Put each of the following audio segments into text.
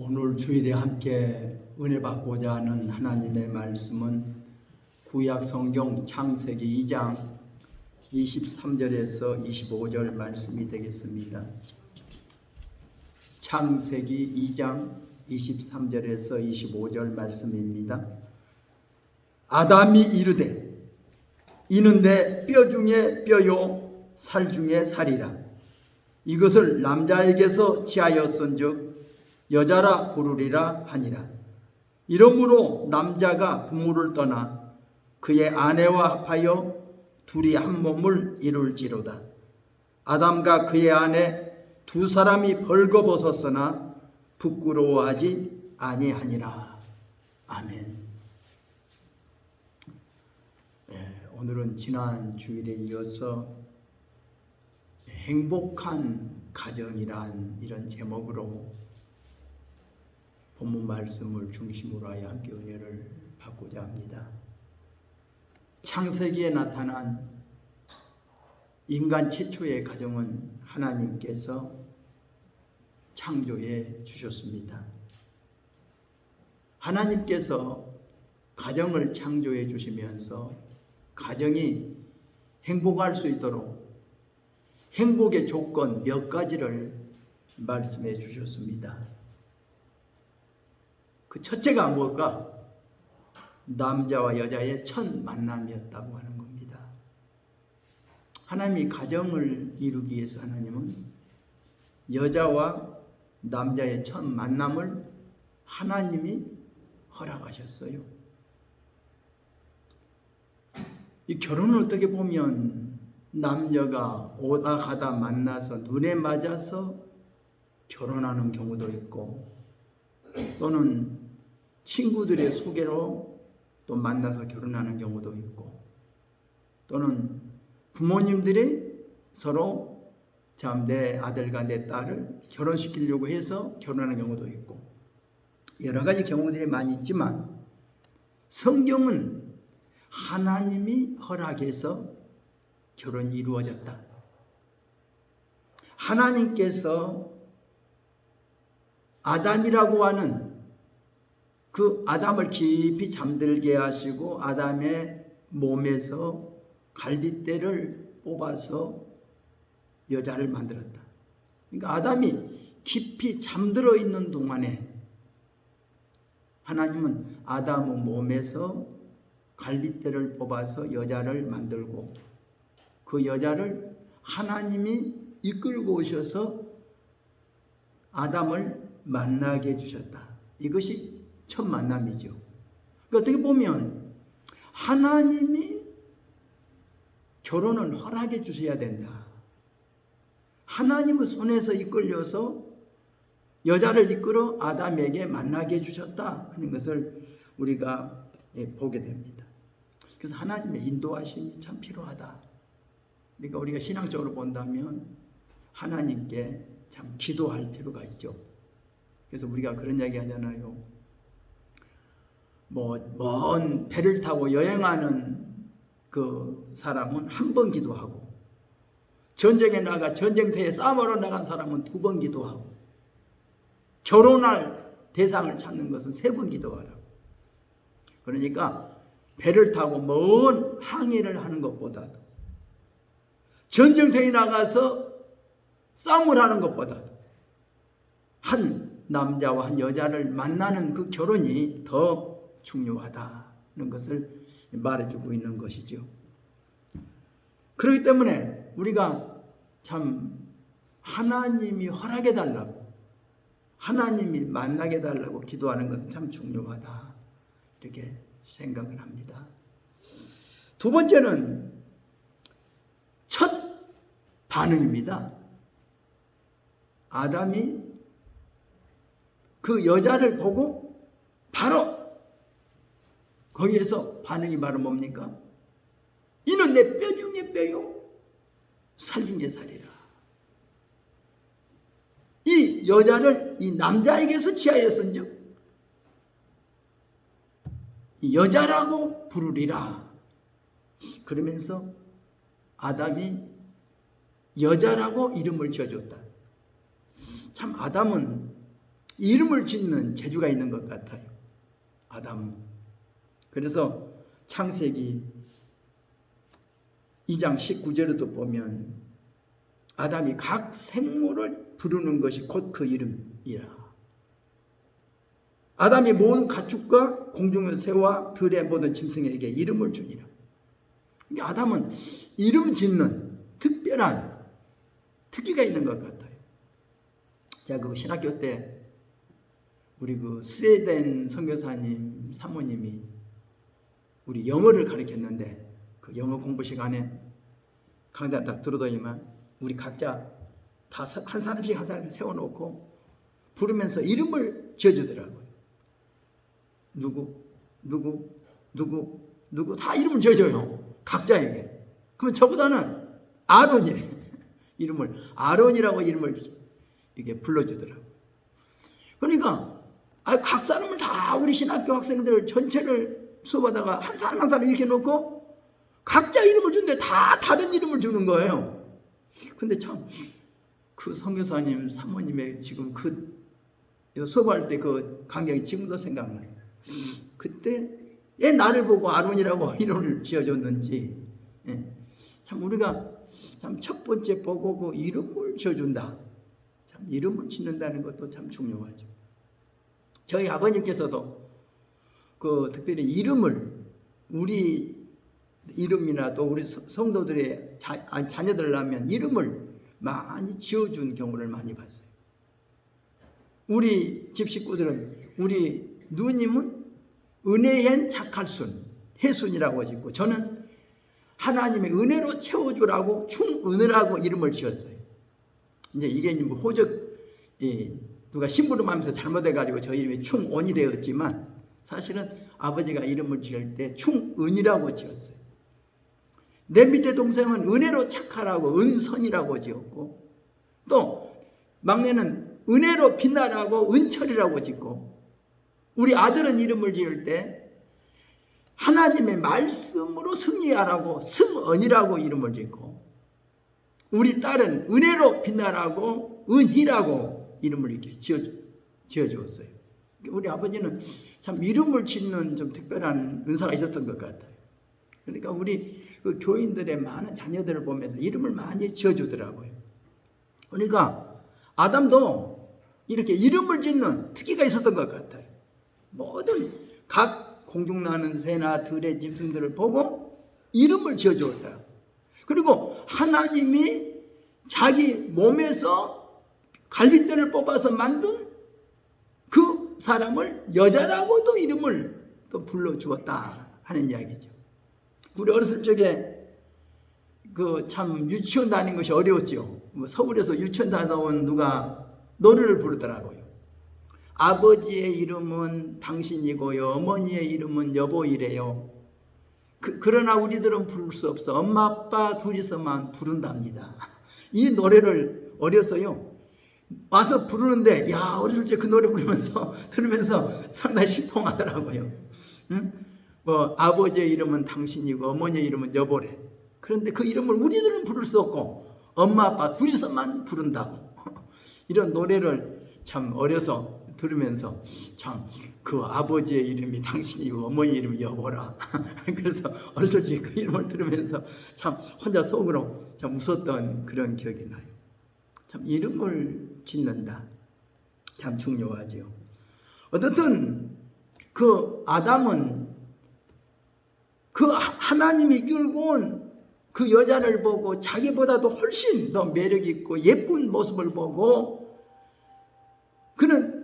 오늘 주일에 함께 은혜 받고자 하는 하나님의 말씀은 구약 성경 창세기 2장 23절에서 25절 말씀이 되겠습니다. 창세기 2장 23절에서 25절 말씀입니다. 아담이 이르되 이는 내 뼈 중에 뼈요 살 중에 살이라. 이것을 남자에게서 지하였은즉 여자라 부르리라 하니라. 이러므로 남자가 부모를 떠나 그의 아내와 합하여 둘이 한 몸을 이룰지로다. 아담과 그의 아내 두 사람이 벌거벗었으나 부끄러워하지 아니하니라. 아멘. 오늘은 지난 주일에 이어서 행복한 가정이란 이런 제목으로 본문 말씀을 중심으로 하여 함께 은혜를 받고자 합니다. 창세기에 나타난 인간 최초의 가정은 하나님께서 창조해 주셨습니다. 하나님께서 가정을 창조해 주시면서 가정이 행복할 수 있도록 행복의 조건 몇 가지를 말씀해 주셨습니다. 그 첫째가 뭘까? 남자와 여자의 첫 만남이었다고 하는 겁니다. 하나님이 가정을 이루기 위해서 하나님은 여자와 남자의 첫 만남을 하나님이 허락하셨어요. 이 결혼은 어떻게 보면 남녀가 오다 가다 만나서 눈에 맞아서 결혼하는 경우도 있고 또는 친구들의 소개로 또 만나서 결혼하는 경우도 있고 또는 부모님들이 서로 참 내 아들과 내 딸을 결혼시키려고 해서 결혼하는 경우도 있고 여러 가지 경우들이 많이 있지만 성경은 하나님이 허락해서 결혼이 이루어졌다. 하나님께서 아담이라고 하는 그 아담을 깊이 잠들게 하시고 아담의 몸에서 갈빗대를 뽑아서 여자를 만들었다. 그러니까 아담이 깊이 잠들어 있는 동안에 하나님은 아담의 몸에서 갈빗대를 뽑아서 여자를 만들고 그 여자를 하나님이 이끌고 오셔서 아담을 만나게 해주셨다. 이것이 첫 만남이죠. 그러니까 어떻게 보면 하나님이 결혼을 허락해 주셔야 된다. 하나님의 손에서 이끌려서 여자를 이끌어 아담에게 만나게 해주셨다 하는 것을 우리가 보게 됩니다. 그래서 하나님의 인도하심이 참 필요하다. 그러니까 우리가 신앙적으로 본다면 하나님께 참 기도할 필요가 있죠. 그래서 우리가 그런 이야기 하잖아요. 먼 배를 타고 여행하는 그 사람은 한 번 기도하고 전쟁에 나가 전쟁터에 싸움하러 나간 사람은 2번 기도하고 결혼할 대상을 찾는 것은 3번 기도하라고. 그러니까 배를 타고 먼 항해를 하는 것보다도 전쟁터에 나가서 싸움을 하는 것보다도 한 남자와 한 여자를 만나는 그 결혼이 더 중요하다는 것을 말해주고 있는 것이죠. 그렇기 때문에 우리가 참 하나님이 허락해달라고 하나님이 만나게 해달라고 기도하는 것은 참 중요하다 이렇게 생각을 합니다. 두 번째는 첫 반응입니다. 아담이 그 여자를 보고 바로 거기에서 반응이 바로 뭡니까? 이는 내 뼈 중에 뼈요 살 중에 살이라. 이 여자를 이 남자에게서 취하였은즉 이 여자라고 부르리라. 그러면서 아담이 여자라고 이름을 지어줬다. 참 아담은 이름을 짓는 재주가 있는 것 같아요. 아담. 그래서 창세기 2장 19절에도 보면 아담이 각 생물을 부르는 것이 곧 그 이름이라. 아담이 모든 가축과 공중의 새와 들의 모든 짐승에게 이름을 주니라. 아담은 이름 짓는 특별한 특기가 있는 것 같아요. 제가 그 신학교 때 우리 그 스웨덴 선교사님 사모님이 우리 영어를 가르쳤는데 그 영어 공부 시간에 강좌 딱 들어도니만 우리 각자 다 한 사람씩 한 사람씩 세워놓고 부르면서 이름을 지어주더라고요. 누구 다 이름을 지어줘요. 각자에게. 그러면 저보다는 아론이래. 이름을 아론이라고 이름을 이게 불러주더라고요. 그러니까 각 사람을 다 우리 신학교 학생들 전체를 수업하다가 한 사람 한 사람 이렇게 놓고 각자 이름을 주는데 다 다른 이름을 주는 거예요. 근데 참 그 선교사님 사모님의 지금 그 수업할 때 그 광경이 지금도 생각나요. 그때 왜 나를 보고 아론이라고 이름을 지어줬는지. 참 우리가 참 첫 번째 보고 그 이름을 지어준다. 참 이름을 짓는다는 것도 참 중요하죠. 저희 아버님께서도 그 특별히 이름을 우리 이름이나 또 우리 성도들의 자녀들 나면 이름을 많이 지어준 경우를 많이 봤어요. 우리 집 식구들은 우리 누님은 은혜엔 착할순, 해순이라고 짓고 저는 하나님의 은혜로 채워주라고 충은혜라고 이름을 지었어요. 이제 이게 뭐 호적 누가 심부름하면서 잘못해가지고 저 이름이 충원이 되었지만 사실은 아버지가 이름을 지을 때 충은이라고 지었어요. 내 밑에 동생은 은혜로 착하라고 은선이라고 지었고 또 막내는 은혜로 빛나라고 은철이라고 짓고 우리 아들은 이름을 지을 때 하나님의 말씀으로 승리하라고 승언이라고 이름을 짓고 우리 딸은 은혜로 빛나라고 은희라고 이름을 이렇게 지어주었어요. 우리 아버지는 참 이름을 짓는 좀 특별한 은사가 있었던 것 같아요. 그러니까 우리 그 교인들의 많은 자녀들을 보면서 이름을 많이 지어주더라고요. 그러니까 아담도 이렇게 이름을 짓는 특기가 있었던 것 같아요. 모든 각 공중나는 새나 들의 짐승들을 보고 이름을 지어주었다. 그리고 하나님이 자기 몸에서 갈빗대를 뽑아서 만든 그 사람을 여자라고도 이름을 또 불러주었다 하는 이야기죠. 우리 어렸을 적에 그 참 유치원 다니는 것이 어려웠죠. 서울에서 유치원 다녀온 누가 노래를 부르더라고요. 아버지의 이름은 당신이고요. 어머니의 이름은 여보이래요. 그러나 우리들은 부를 수 없어. 엄마 아빠 둘이서만 부른답니다. 이 노래를 어려서요. 와서 부르는데 야 어렸을 때 그 노래 부르면서 들으면서 상당히 신통하더라고요. 응? 뭐 아버지의 이름은 당신이고 어머니의 이름은 여보래. 그런데 그 이름을 우리들은 부를 수 없고 엄마 아빠 둘이서만 부른다고. 이런 노래를 참 어려서 들으면서 참 그 아버지의 이름이 당신이고 어머니 이름이 여보라. 그래서 어렸을 때 그 이름을 들으면서 참 혼자 속으로 참 웃었던 그런 기억이 나요. 참 이름을 짓는다. 참 중요하죠. 어떻든 그 아담은 그 하나님이 이끌고 온 그 여자를 보고 자기보다도 훨씬 더 매력 있고 예쁜 모습을 보고 그는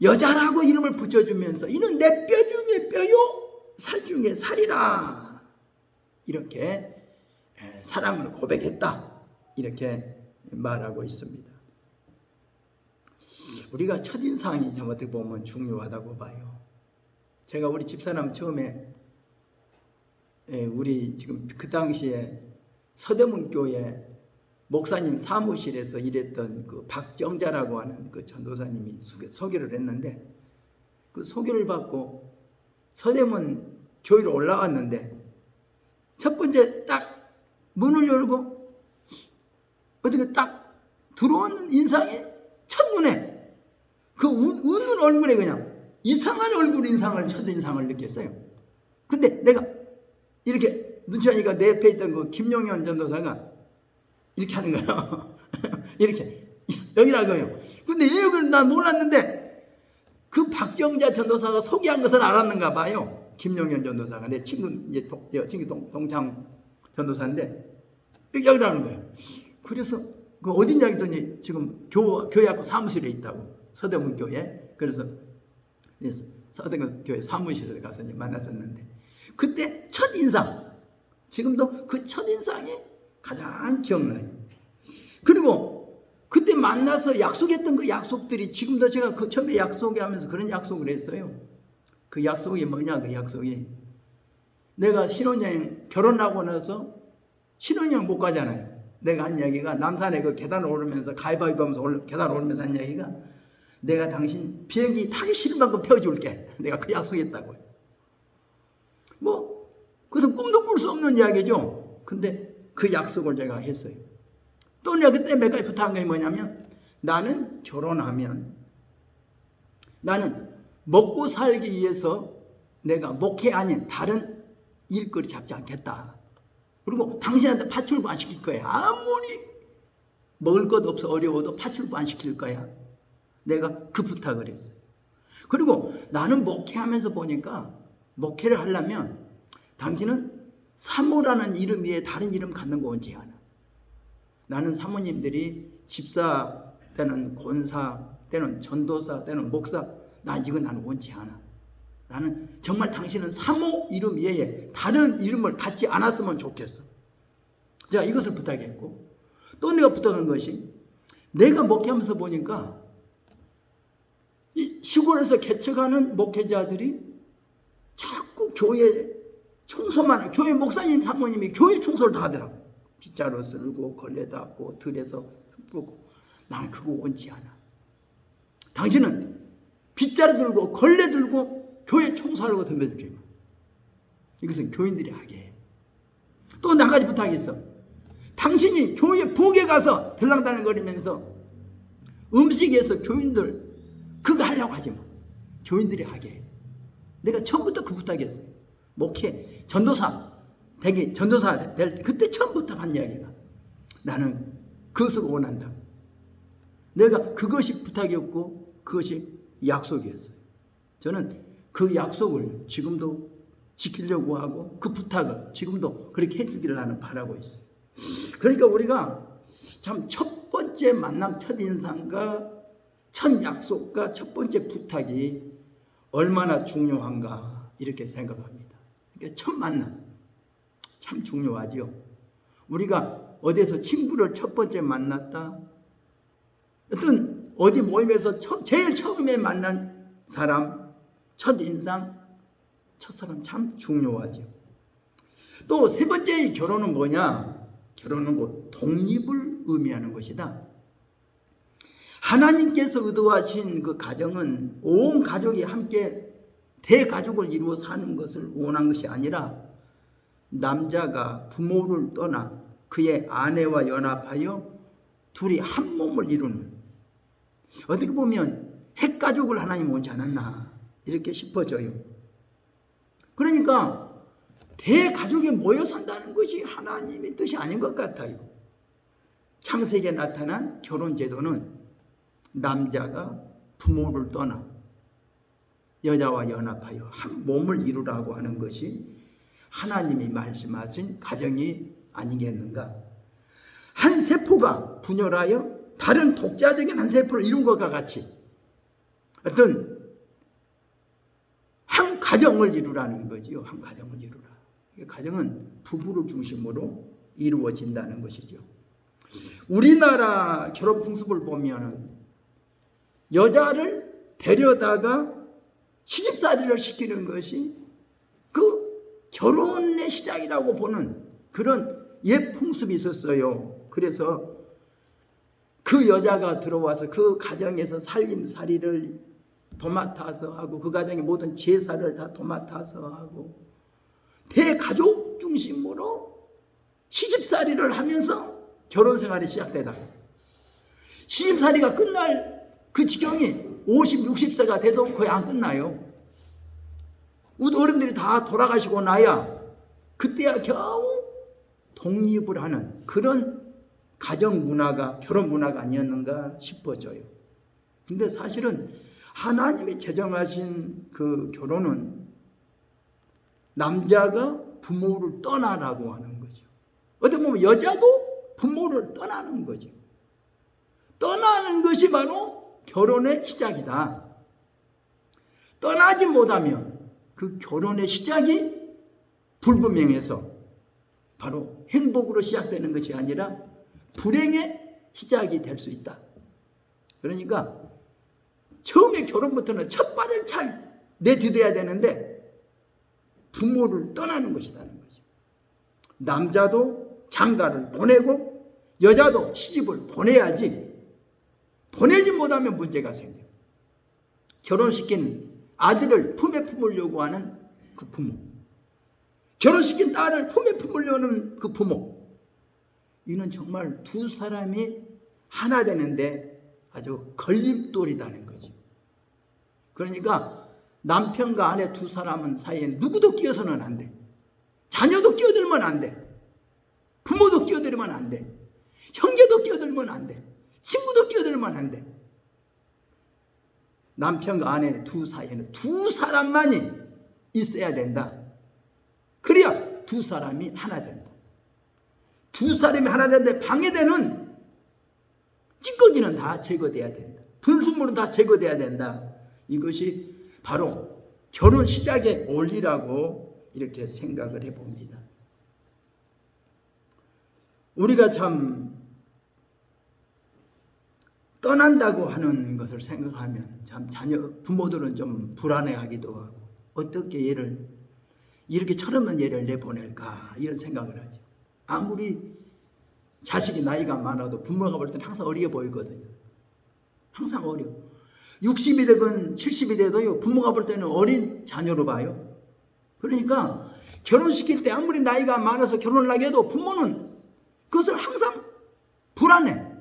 여자라고 이름을 붙여주면서 이는 내 뼈 중에 뼈요 살 중에 살이라 이렇게 사랑을 고백했다 이렇게 말하고 있습니다. 우리가 첫인상이 좀 어떻게 보면 중요하다고 봐요. 제가 우리 집사람 처음에 우리 지금 그 당시에 서대문교회 목사님 사무실에서 일했던 그 박정자라고 하는 그 전도사님이 소개를 했는데 그 소개를 받고 서대문 교회로 올라왔는데 첫 번째 딱 문을 열고 어떻게 딱 들어오는 인상에 첫눈에 그 웃는 얼굴에 그냥 이상한 얼굴 인상을, 첫인상을 느꼈어요. 근데 내가 이렇게 눈치하니까 내 옆에 있던 그 김용현 전도사가 이렇게 하는 거예요. 이렇게 여기라고요. 근데 여기를 난 몰랐는데 그 박정자 전도사가 소개한 것을 알았는가 봐요. 김용현 전도사가 내 친구, 이제 동창 전도사인데 여기라는 거예요. 그래서 그 어디냐 했더니 지금 교회학교 사무실에 있다고, 서대문 교회. 그래서 서대문 교회 사무실에 가서 이제 만났었는데 그때 첫 인상, 지금도 그 첫 인상이 가장 기억나요. 그리고 그때 만나서 약속했던 그 약속들이 지금도 제가 그 처음에 약속하면서 그런 약속을 했어요. 그 약속이 뭐냐, 그 약속이 내가 신혼여행 결혼하고 나서 신혼여행 못 가잖아요. 내가 한 이야기가 남산에 그 계단 오르면서 가위바위보 하면서 계단 오르면서 한 이야기가 내가 당신 비행기 타기 싫은 만큼 태워줄게. 내가 그 약속했다고요. 뭐 그것은 꿈도 꿀 수 없는 이야기죠. 근데 그 약속을 제가 했어요. 또 내가 그때 몇 가지 부탁한 게 뭐냐면 나는 결혼하면 나는 먹고 살기 위해서 내가 목회 아닌 다른 일거리 잡지 않겠다. 그리고 당신한테 파출부 안 시킬 거야. 아무리 먹을 것 없어 어려워도 파출부 안 시킬 거야. 내가 그 부탁을 했어요. 그리고 나는 목회하면서 보니까 목회를 하려면 당신은 사모라는 이름 위에 다른 이름 갖는 거 원치 않아. 나는 사모님들이 집사 때는 권사 때는 전도사 때는 목사, 나는 원치 않아. 나는 정말 당신은 사모 이름 외에 다른 이름을 갖지 않았으면 좋겠어. 제가 이것을 부탁했고, 또 내가 부탁한 것이 내가 목회하면서 보니까 이 시골에서 개척하는 목회자들이 자꾸 교회 청소만, 교회 목사님 사모님이 교회 청소를 다 하더라고. 빗자루 쓸고 걸레 닦고 들에서 흙. 나는 그거 원치 않아. 당신은 빗자루 들고 걸레 들고 교회 청소하려고 덤벼들지 마. 이것은 교인들이 하게 해. 또 한 가지 부탁이 있어. 당신이 교회 부엌에 가서 들랑달랑거리면서 음식에서 교인들 그거 하려고 하지 마. 교인들이 하게 해. 내가 처음부터 그 부탁이었어요. 목회, 전도사 될 때 그때 처음부터 한 이야기가 나는 그것을 원한다. 내가 그것이 부탁이었고 그것이 약속이었어요. 저는 그 약속을 지금도 지키려고 하고 그 부탁을 지금도 그렇게 해주기를 나는 바라고 있어요. 그러니까 우리가 참 첫 번째 만남, 첫 인상과 첫 약속과 첫 번째 부탁이 얼마나 중요한가 이렇게 생각합니다. 그러니까 첫 만남 참 중요하지요. 우리가 어디서 친구를 첫 번째 만났다, 어떤 어디 모임에서 제일 처음에 만난 사람, 첫 인상, 첫사람 참 중요하죠. 또 세 번째 결혼은 뭐냐? 결혼은 곧 독립을 의미하는 것이다. 하나님께서 의도하신 그 가정은 온 가족이 함께 대가족을 이루어 사는 것을 원한 것이 아니라 남자가 부모를 떠나 그의 아내와 연합하여 둘이 한 몸을 이루는, 어떻게 보면 핵가족을 하나님 원치 않았나 이렇게 싶어져요. 그러니까 대가족이 모여 산다는 것이 하나님의 뜻이 아닌 것 같아요. 창세기에 나타난 결혼제도는 남자가 부모를 떠나 여자와 연합하여 한 몸을 이루라고 하는 것이 하나님이 말씀하신 가정이 아니겠는가. 한 세포가 분열하여 다른 독자적인 한 세포를 이룬 것과 같이 어떤 한 가정을 이루라는 거지요. 한 가정을 이루라. 가정은 부부를 중심으로 이루어진다는 것이죠. 우리나라 결혼 풍습을 보면 여자를 데려다가 시집살이를 시키는 것이 그 결혼의 시작이라고 보는 그런 옛 풍습이 있었어요. 그래서 그 여자가 들어와서 그 가정에서 살림살이를 도맡아서 하고 그 가정의 모든 제사를 다 도맡아서 하고 대가족 중심으로 시집살이를 하면서 결혼생활이 시작되다. 시집살이가 끝날 그 지경이 50, 60세가 돼도 거의 안 끝나요. 우리 어른들이 다 돌아가시고 나야 그때야 겨우 독립을 하는 그런 가정 문화가, 결혼 문화가 아니었는가 싶어져요. 근데 사실은 하나님이 제정하신 그 결혼은 남자가 부모를 떠나라고 하는 거죠. 어떻게 보면 여자도 부모를 떠나는 거죠. 떠나는 것이 바로 결혼의 시작이다. 떠나지 못하면 그 결혼의 시작이 불분명해서 바로 행복으로 시작되는 것이 아니라 불행의 시작이 될 수 있다. 그러니까 처음에 결혼부터는 첫 발을 잘 내디뎌야 되는데 부모를 떠나는 것이라는 거죠. 남자도 장가를 보내고 여자도 시집을 보내야지, 보내지 못하면 문제가 생겨요. 결혼시킨 아들을 품에 품으려고 하는 그 부모, 결혼시킨 딸을 품에 품으려는 그 부모, 이는 정말 두 사람이 하나 되는데 아주 걸림돌이라는 거죠. 그러니까 남편과 아내 두 사람은 사이에 누구도 끼어서는 안 돼. 자녀도 끼어들면 안 돼. 부모도 끼어들면 안 돼. 형제도 끼어들면 안 돼. 친구도 끼어들면 안 돼. 남편과 아내 두 사이에는 두 사람만이 있어야 된다. 그래야 두 사람이 하나 된다. 두 사람이 하나 되는데 방해되는 찌꺼기는 다 제거돼야 된다. 불순물은 다 제거돼야 된다. 이것이 바로 결혼 시작의 원리라고 이렇게 생각을 해봅니다. 우리가 참 떠난다고 하는 것을 생각하면 참 부모들은 좀 불안해하기도 하고, 어떻게 얘를 이렇게 철없는 얘를 내보낼까 이런 생각을 하죠. 아무리 자식이 나이가 많아도 부모가 볼 때는 항상 어려 보이거든요. 항상 어려. 60이 되건 70이 돼도요, 부모가 볼 때는 어린 자녀로 봐요. 그러니까 결혼시킬 때 아무리 나이가 많아서 결혼을 하게 해도 부모는 그것을 항상 불안해.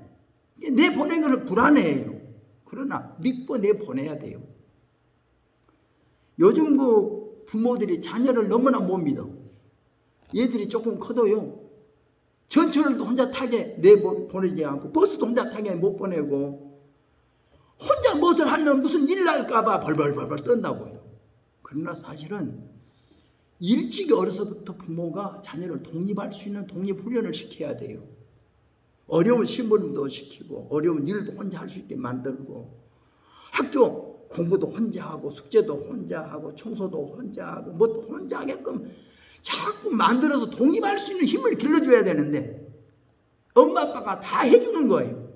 내보낸 것을 불안해해요. 그러나 믿고 내보내야 돼요. 요즘 그 부모들이 자녀를 너무나 못 믿어. 얘들이 조금 커도요, 전철도 혼자 타게 내보내지 않고 버스도 혼자 타게 못 보내고, 혼자 무엇을 하면 무슨 일 날까봐 벌벌벌벌 떤다고요. 그러나 사실은 일찍 어려서부터 부모가 자녀를 독립할 수 있는 독립훈련을 시켜야 돼요. 어려운 심부름도 시키고 어려운 일도 혼자 할 수 있게 만들고, 학교 공부도 혼자 하고 숙제도 혼자 하고 청소도 혼자 하고 뭣도 혼자 하게끔 자꾸 만들어서 독립할 수 있는 힘을 길러줘야 되는데 엄마 아빠가 다 해주는 거예요.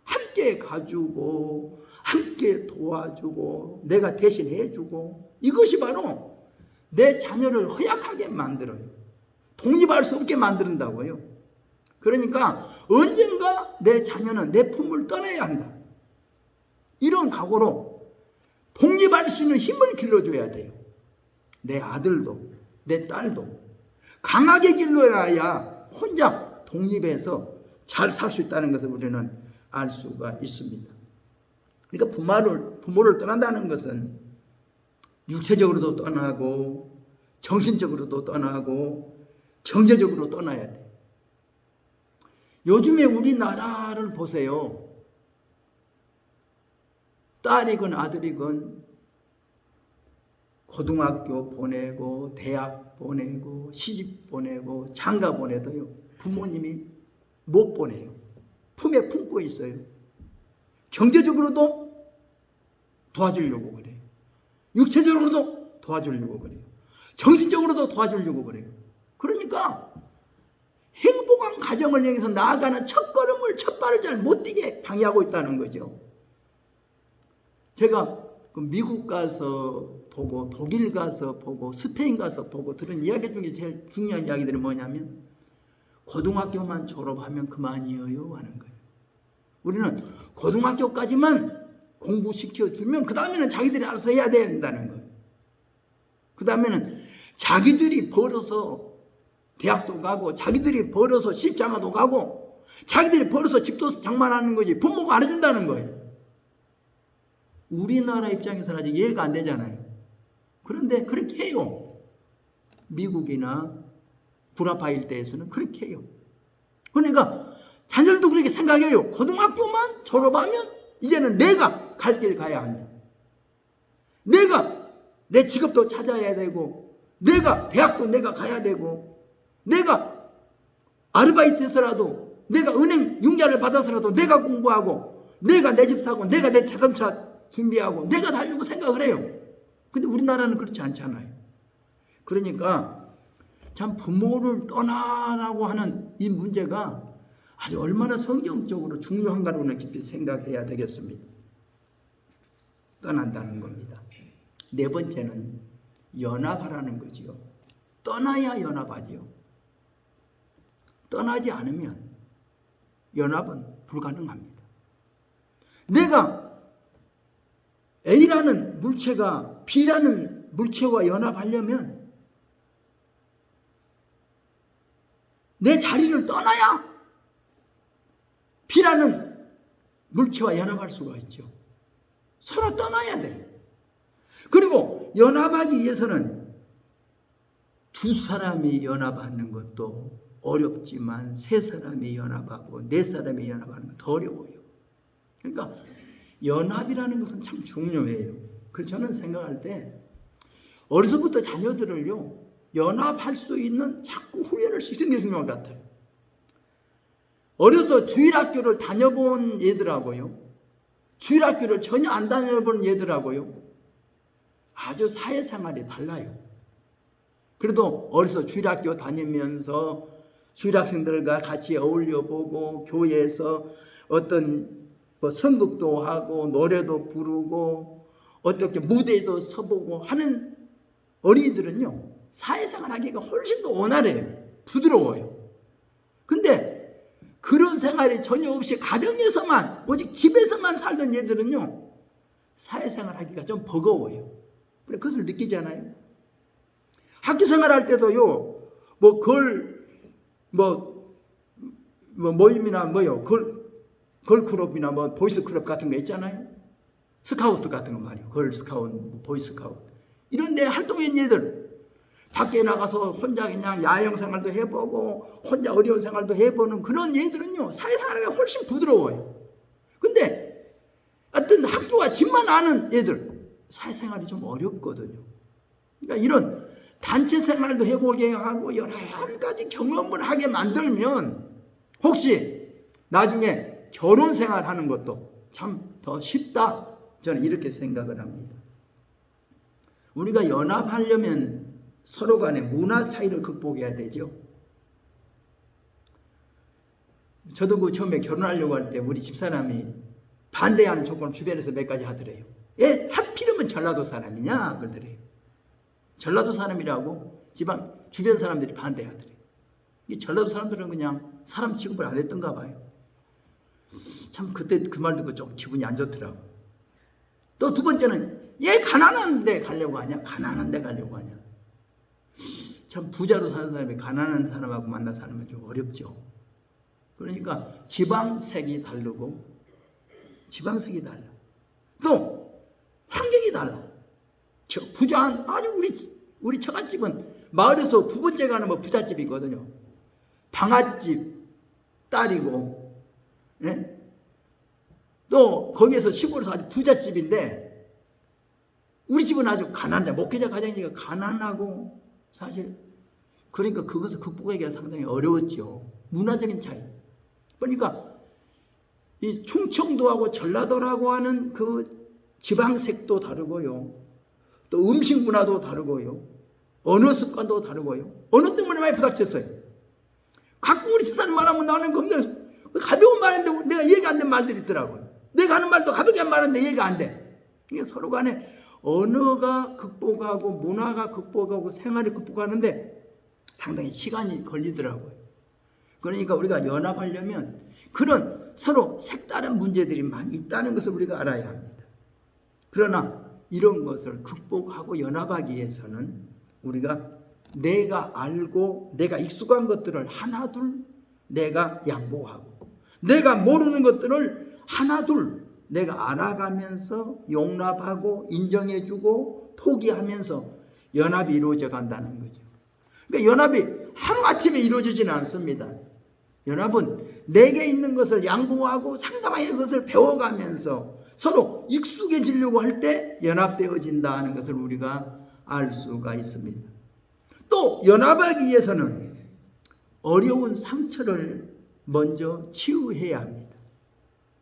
함께 가주고 함께 도와주고 내가 대신 해주고, 이것이 바로 내 자녀를 허약하게 만들어요. 독립할 수 없게 만든다고요. 그러니까 언젠가 내 자녀는 내 품을 떠나야 한다. 이런 각오로 독립할 수 있는 힘을 길러줘야 돼요. 내 아들도 내 딸도 강하게 길러야 혼자 독립해서 잘 살 수 있다는 것을 우리는 알 수가 있습니다. 그러니까 부모를 떠난다는 것은 육체적으로도 떠나고 정신적으로도 떠나고 경제적으로 떠나야 돼. 요즘에 우리나라를 보세요. 딸이건 아들이건 고등학교 보내고 대학 보내고 시집 보내고 장가 보내도요, 부모님이 못 보내요. 품에 품고 있어요. 경제적으로도 도와주려고 그래요. 육체적으로도 도와주려고 그래요. 정신적으로도 도와주려고 그래요. 그러니까 행복한 가정을 향해서 나아가는 첫 발을 잘 못 뛰게 방해하고 있다는 거죠. 제가 미국 가서 보고 독일 가서 보고 스페인 가서 보고 들은 이야기 중에 제일 중요한 이야기들이 뭐냐면 고등학교만 졸업하면 그만이에요 하는 거예요. 우리는 고등학교까지만 공부시켜주면 그 다음에는 자기들이 알아서 해야 된다는 거예요. 그 다음에는 자기들이 벌어서 대학도 가고 자기들이 벌어서 시집장가도 가고 자기들이 벌어서 집도 장만하는 거지 부모가 안 해준다는 거예요. 우리나라 입장에서는 아직 이해가 안 되잖아요. 그런데 그렇게 해요. 미국이나 구라파 일대에서는 그렇게 해요. 그러니까 자녀들도 그렇게 생각해요. 고등학교만 졸업하면 이제는 내가 갈 길 가야 한다. 내가 내 직업도 찾아야 되고, 내가 대학도 내가 가야 되고, 내가 아르바이트해서라도, 내가 은행 융자를 받아서라도 내가 공부하고, 내가 내 집 사고, 내가 내 자동차 준비하고, 내가 달려고 생각을 해요. 근데 우리나라는 그렇지 않잖아요. 그러니까 참 부모를 떠나라고 하는 이 문제가 아주 얼마나 성경적으로 중요한가로는 깊이 생각해야 되겠습니다. 떠난다는 겁니다. 네 번째는 연합하라는 거지요. 떠나야 연합하지요. 떠나지 않으면 연합은 불가능합니다. 내가 A라는 물체가 B라는 물체와 연합하려면 내 자리를 떠나야 B라는 물체와 연합할 수가 있죠. 서로 떠나야 돼요. 그리고 연합하기 위해서는 두 사람이 연합하는 것도 어렵지만 세 사람이 연합하고 네 사람이 연합하는 건 더 어려워요. 그러니까 연합이라는 것은 참 중요해요. 그래서 저는 생각할 때 어려서부터 자녀들을요 연합할 수 있는 자꾸 훈련을 시키는 게 중요한 것 같아요. 어려서 주일학교를 다녀본 얘들하고요, 주일학교를 전혀 안 다녀본 얘들하고요, 아주 사회생활이 달라요. 그래도 어려서 주일학교 다니면서 주일학생들과 같이 어울려보고 교회에서 어떤 선곡도 하고 노래도 부르고 어떻게 무대에도 서보고 하는 어린이들은요 사회생활 하기가 훨씬 더 원활해요. 부드러워요. 근데 그런 생활이 전혀 없이 가정에서만 오직 집에서만 살던 얘들은요 사회생활 하기가 좀 버거워요. 그래 그것을 느끼잖아요. 학교 생활할 때도요 모임이나 걸클럽이나 보이스클럽 같은 거 있잖아요. 스카우트 같은 거 말이에요. 걸스카우트, 보이스카우트 이런 데 활동한 얘들 밖에 나가서 혼자 그냥 야영 생활도 해보고 혼자 어려운 생활도 해보는 그런 얘들은요 사회생활이 훨씬 부드러워요. 근데 어떤 학교와 집만 아는 얘들 사회생활이 좀 어렵거든요. 그러니까 이런 단체 생활도 해보게 하고 여러 가지 경험을 하게 만들면 혹시 나중에 결혼 생활하는 것도 참 더 쉽다, 저는 이렇게 생각을 합니다. 우리가 연합하려면 서로 간의 문화 차이를 극복해야 되죠. 저도 그 처음에 결혼하려고 할 때 우리 집사람이 반대하는 조건을 주변에서 몇 가지 하더래요. 예, 하필이면 전라도 사람이냐 그러더래요. 전라도 사람이라고 집안 주변 사람들이 반대하더래요. 이 전라도 사람들은 그냥 사람 취급을 안 했던가 봐요. 참 그때 그 말 듣고 좀 기분이 안 좋더라고. 또 두 번째는 얘 가난한 데 가려고 하냐? 가난한 데 가려고 하냐? 참 부자로 사는 사람이 가난한 사람하고 만나 살면 좀 어렵죠. 그러니까 지방색이 다르고 지방색이 달라. 또 환경이 달라. 부자한 아주 우리 처갓집은 마을에서 두 번째 가는 부잣집이거든요. 방앗집 딸이고, 예? 또 거기에서 시골에서 아주 부잣집인데 우리 집은 아주 가난하다. 목회자 가정이니까 가난하고 사실 그러니까 그것을 극복하기가 상당히 어려웠죠. 문화적인 차이. 그러니까 이 충청도하고 전라도라고 하는 그 지방색도 다르고요. 또 음식 문화도 다르고요. 언어 습관도 다르고요. 언어 때문에 많이 부닥쳤어요. 가끔 우리 집사람 말하면 나는 겁나 가벼운 말인데 내가 얘기 안 된 말들이 있더라고요. 내가 하는 말도 가볍게 말하는데 얘기가 안 돼. 이게 서로 간에 언어가 극복하고 문화가 극복하고 생활이 극복하는데 상당히 시간이 걸리더라고요. 그러니까 우리가 연합하려면 그런 서로 색다른 문제들이 많이 있다는 것을 우리가 알아야 합니다. 그러나 이런 것을 극복하고 연합하기 위해서는 우리가 내가 알고 내가 익숙한 것들을 하나둘 내가 양보하고 내가 모르는 것들을 하나둘 내가 알아가면서 용납하고 인정해주고 포기하면서 연합이 이루어져 간다는 거죠. 그러니까 연합이 하루아침에 이루어지지는 않습니다. 연합은 내게 있는 것을 양보하고 상대방의 것을 배워가면서 서로 익숙해지려고 할 때 연합되어진다는 것을 우리가 알 수가 있습니다. 또 연합하기 위해서는 어려운 상처를 먼저 치유해야 합니다.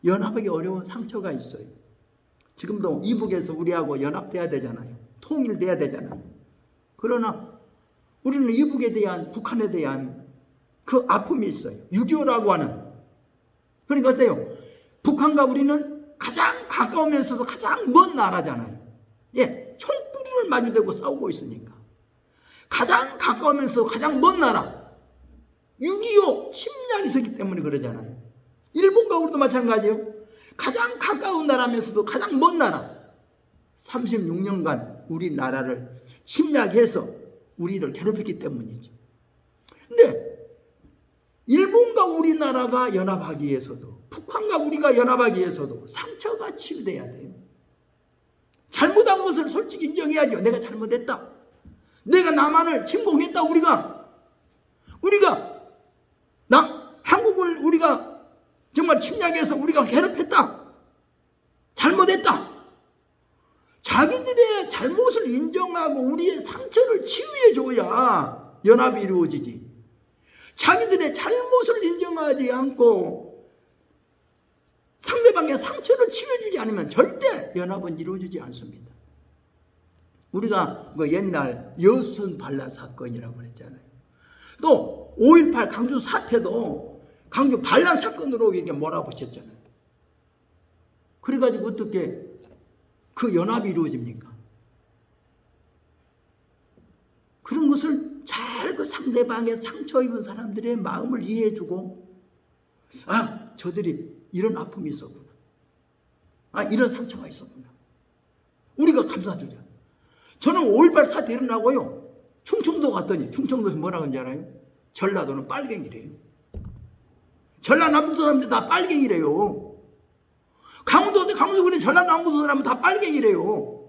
연합하기 어려운 상처가 있어요. 지금도 이북에서 우리하고 연합돼야 되잖아요. 통일돼야 되잖아요. 그러나 우리는 이북에 대한, 북한에 대한 그 아픔이 있어요. 6.25라고 하는. 그러니까 어때요? 북한과 우리는 가장 가까우면서도 가장 먼 나라잖아요. 예, 총구리를 마주대고 싸우고 있으니까. 가장 가까우면서 가장 먼 나라. 6.25 심리학이 있었기 때문에 그러잖아요. 일본과 우리도 마찬가지예요. 가장 가까운 나라면서도 가장 먼 나라. 36년간 우리나라를 침략해서 우리를 괴롭혔기 때문이죠. 근데 일본과 우리나라가 연합하기 위해서도, 북한과 우리가 연합하기 위해서도 상처가 치유돼야 돼요. 잘못한 것을 솔직히 인정해야죠. 내가 잘못했다. 내가 남한을 침공했다. 우리가 한국을 우리가 정말 침략해서 우리가 괴롭혔다. 잘못했다. 자기들의 잘못을 인정하고 우리의 상처를 치유해줘야 연합이 이루어지지. 자기들의 잘못을 인정하지 않고 상대방의 상처를 치유해주지 않으면 절대 연합은 이루어지지 않습니다. 우리가 그 옛날 여순 반란 사건이라고 그랬잖아요. 또 5.18 강주 사태도 강주 반란 사건으로 이렇게 몰아붙였잖아요. 그래가지고 어떻게 그 연합이 이루어집니까? 그런 것을 잘 그 상대방의 상처 입은 사람들의 마음을 이해해주고, 아, 저들이 이런 아픔이 있었구나. 아, 이런 상처가 있었구나. 우리가 감싸주자. 저는 5.18 사태 일어나고요, 충청도 갔더니 충청도에서 뭐라고 하는지 알아요? 전라도는 빨갱이래요. 전라남북도 사람들 다 빨갱이래요. 강원도인데 강원도 그래 전라남북도 사람은 다 빨갱이래요.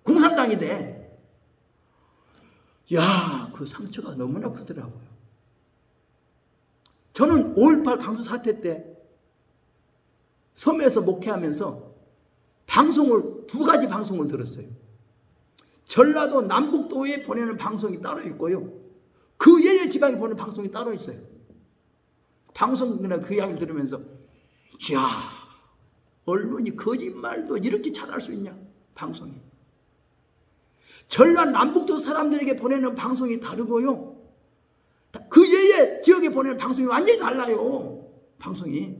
공산당이 돼. 야, 그 상처가 너무나 크더라고요. 저는 5.18 강주 사태 때 섬에서 목회하면서 두 가지 방송을 들었어요. 전라도 남북도에 보내는 방송이 따로 있고요, 그 외의 지방에 보내는 방송이 따로 있어요. 방송이나 그 이야기를 들으면서, 이야, 언론이 거짓말도 이렇게 잘할 수 있냐, 방송이. 전라 남북도 사람들에게 보내는 방송이 다르고요, 그 외의 지역에 보내는 방송이 완전히 달라요. 방송이.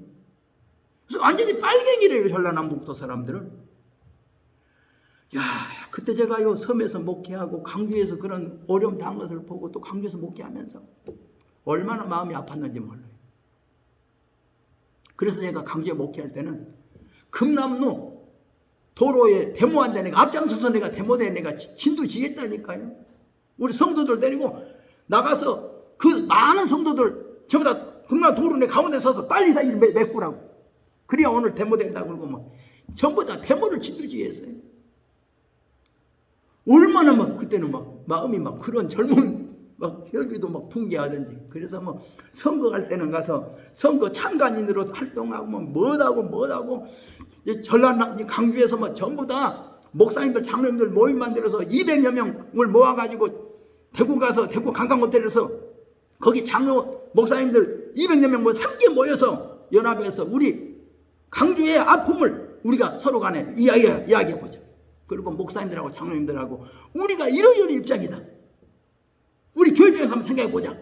그래서 완전히 빨갱이래요, 전라 남북도 사람들은. 야, 그때 제가요 섬에서 목회하고 강주에서 그런 어려움 당한 것을 보고 또 강주에서 목회하면서 얼마나 마음이 아팠는지 몰라요. 그래서 제가 강주에 목회할 때는 금남로 도로에 데모한다, 내가 앞장서서 내가 데모대 내가 진두지겠다니까요. 우리 성도들 데리고 나가서 그 많은 성도들 전부 다 금남 도로 내 가운데 서서 빨리 다 일 메꾸라고. 그래야 오늘 데모된다고 그러고 뭐 전부 다 데모를 진두지했어요. 얼마나 막 그때는 막 마음이 막 그런 젊은 막 혈기도 막 붕괴하든지. 그래서 뭐 선거할 때는 가서 선거 참관인으로 활동하고 뭐하고 전라 강주에서 뭐 전부 다 목사님들 장로님들 모임 만들어서 200여 명을 모아가지고 대구 가서 대구 관광호텔에서 거기 장로 목사님들 200여 명 함께 모여서 연합해서 우리 강주의 아픔을 우리가 서로 간에 이야기해보자. 그리고 목사님들하고 장로님들하고 우리가 이런 입장이다. 우리 교회 중에서 한번 생각해보자.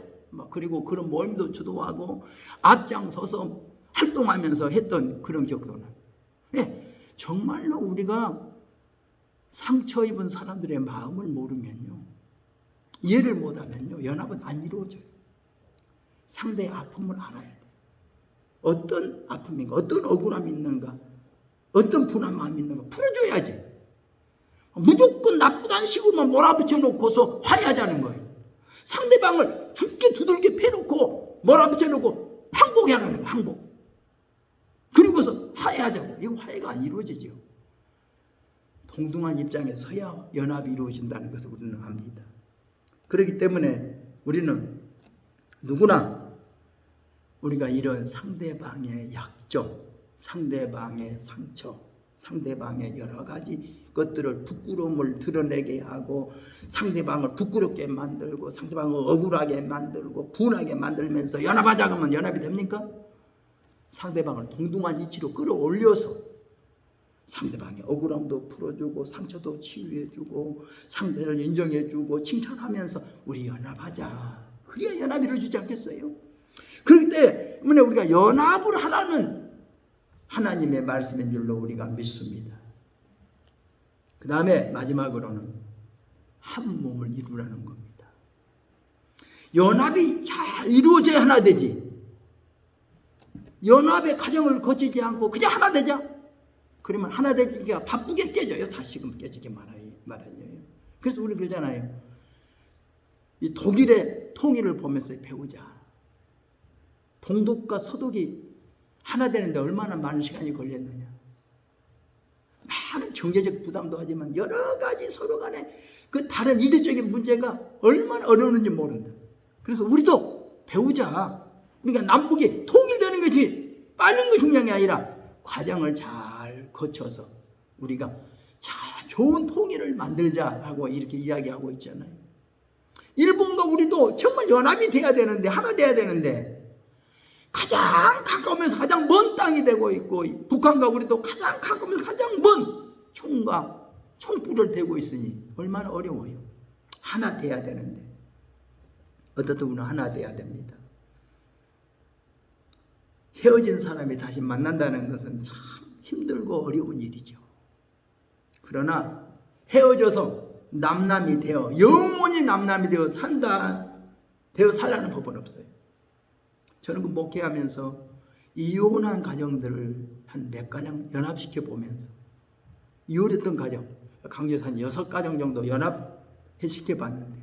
그리고 그런 모임도 주도하고 앞장서서 활동하면서 했던 그런 기억도 나요. 예, 정말로 우리가 상처 입은 사람들의 마음을 모르면요, 이해를 못하면요, 연합은 안 이루어져요. 상대의 아픔을 알아야 돼요. 어떤 아픔인가, 어떤 억울함이 있는가, 어떤 분한 마음이 있는가 풀어줘야지. 무조건 나쁘다는 식으로만 몰아붙여 놓고서 화해하자는 거예요. 상대방을 죽게 두들겨 패놓고 몰아붙여 놓고 항복해야 하는 거예요. 항복. 그리고서 화해하자고. 이거 화해가 안 이루어지죠. 동등한 입장에 서야 연합이 이루어진다는 것을 우리는 압니다. 그렇기 때문에 우리는 누구나 우리가 이런 상대방의 약점, 상대방의 상처, 상대방의 여러 가지 것들을 부끄러움을 드러내게 하고 상대방을 부끄럽게 만들고 상대방을 억울하게 만들고 분하게 만들면서 연합하자 그러면 연합이 됩니까? 상대방을 동등한 이치로 끌어올려서 상대방의 억울함도 풀어주고 상처도 치유해주고 상대를 인정해주고 칭찬하면서 우리 연합하자. 그래야 연합이 이루어지지 않겠어요? 그렇기 때문에 우리가 연합을 하라는 하나님의 말씀인 줄로 우리가 믿습니다. 그 다음에 마지막으로는 한 몸을 이루라는 겁니다. 연합이 잘 이루어져야 하나 되지. 연합의 과정을 거치지 않고 그냥 하나 되자. 그러면 하나 되기가 바쁘게 깨져요. 다시금 깨지게 말아요. 그래서 우리 그러잖아요. 이 독일의 통일을 보면서 배우자. 동독과 서독이 하나 되는데 얼마나 많은 시간이 걸렸느냐. 많은 경제적 부담도 하지만 여러 가지 서로 간에 그 다른 이질적인 문제가 얼마나 어려웠는지 모른다. 그래서 우리도 배우자. 우리가 남북이 통일되는 것이 빠른 거 중요한 게 아니라 과정을 잘 거쳐서 우리가 잘 좋은 통일을 만들자라고 이렇게 이야기하고 있잖아요. 일본과 우리도 정말 연합이 돼야 되는데 하나 돼야 되는데 가장 가까우면서 가장 먼 땅이 되고 있고 북한과 우리도 가장 가까우면서 가장 먼 총불을 대고 있으니 얼마나 어려워요. 하나 돼야 되는데 어떻든 우리는 하나 돼야 됩니다. 헤어진 사람이 다시 만난다는 것은 참 힘들고 어려운 일이죠. 그러나 헤어져서 남남이 되어 영원히 남남이 되어 살라는 법은 없어요. 저는 그 목회하면서 이혼한 가정들을 한 몇 가정 연합시켜 보면서 이혼했던 가정 강조해서 한 6가정 정도 연합시켜 봤는데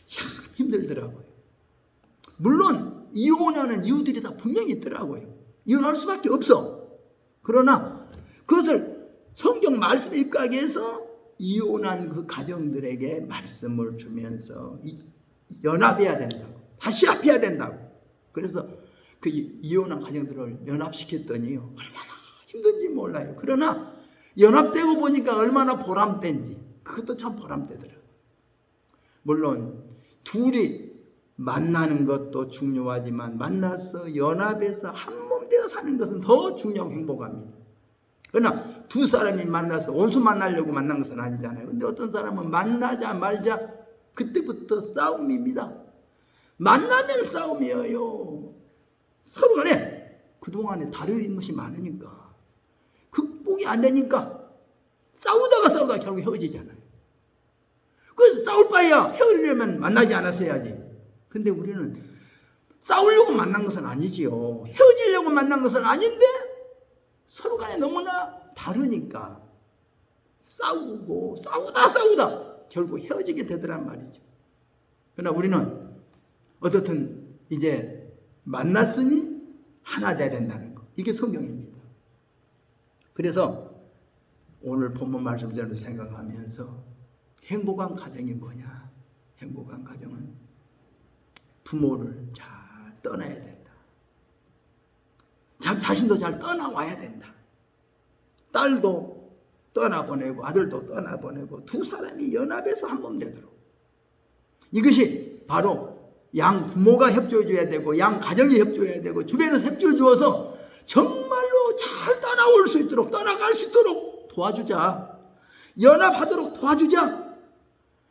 참 힘들더라고요. 물론 이혼하는 이유들이 다 분명히 있더라고요. 이혼할 수밖에 없어. 그러나 그것을 성경 말씀에 입각하기 위해서 이혼한 그 가정들에게 말씀을 주면서 연합해야 된다고. 다시 합해야 된다고. 그래서 그 이혼한 가정들을 연합시켰더니요. 얼마나 힘든지 몰라요. 그러나 연합되고 보니까 얼마나 보람된지. 그것도 참 보람되더라고요. 물론 둘이 만나는 것도 중요하지만 만나서 연합해서 한 몸 되어 사는 것은 더 중요하고 행복합니다. 그러나 두 사람이 만나서 원수 만나려고 만난 것은 아니잖아요. 근데 어떤 사람은 만나자 말자 그때부터 싸움입니다. 만나면 싸움이에요. 서로 간에 그동안에 다른 것이 많으니까 극복이 안 되니까 싸우다가 결국 헤어지잖아요. 그래서 싸울 바에야 헤어지려면 만나지 않았어야지. 근데 우리는 싸우려고 만난 것은 아니지요. 헤어지려고 만난 것은 아닌데 서로 간에 너무나 다르니까 싸우고 싸우다 결국 헤어지게 되더란 말이죠. 그러나 우리는 어떻든 이제 만났으니 하나 돼야 된다는 거. 이게 성경입니다. 그래서 오늘 본문 말씀대로 생각하면서 행복한 가정이 뭐냐? 행복한 가정은 부모를 잘 떠나야 된다. 자신도 잘 떠나와야 된다. 딸도 떠나보내고 아들도 떠나보내고 두 사람이 연합해서 한 몸 되도록. 이것이 바로 양 부모가 협조해 줘야 되고 양 가정이 협조해야 되고 주변에서 협조해 주어서 정말로 잘 떠나올 수 있도록 떠나갈 수 있도록 도와주자. 연합하도록 도와주자.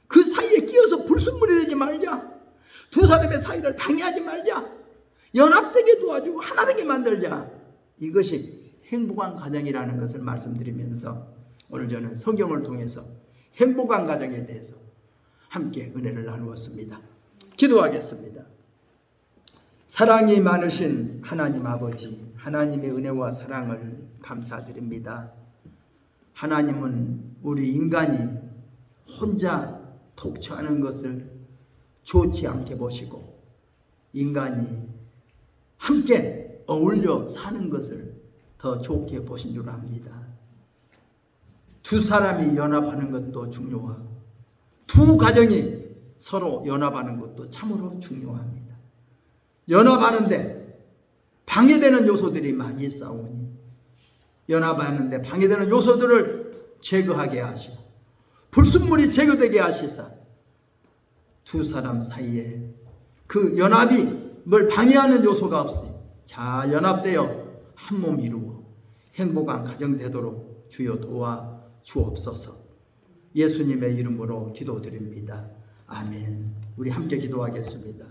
그 사이에 끼어서 불순물이 되지 말자. 두 사람의 사이를 방해하지 말자. 연합되게 도와주고 하나 되게 만들자. 이것이 행복한 가정이라는 것을 말씀드리면서 오늘 저는 성경을 통해서 행복한 가정에 대해서 함께 은혜를 나누었습니다. 기도하겠습니다. 사랑이 많으신 하나님 아버지, 하나님의 은혜와 사랑을 감사드립니다. 하나님은 우리 인간이 혼자 독처하는 것을 좋지 않게 보시고 인간이 함께 어울려 사는 것을 더 좋게 보신 줄 압니다. 두 사람이 연합하는 것도 중요하고 두 가정이 서로 연합하는 것도 참으로 중요합니다. 연합하는데 방해되는 요소들이 많이 싸우니 연합하는데 방해되는 요소들을 제거하게 하시고 불순물이 제거되게 하시사 두 사람 사이에 그 연합을 방해하는 요소가 없이 잘 연합되어 한 몸 이루어 행복한 가정 되도록 주여 도와 주옵소서. 예수님의 이름으로 기도드립니다. 아멘. 우리 함께 기도하겠습니다.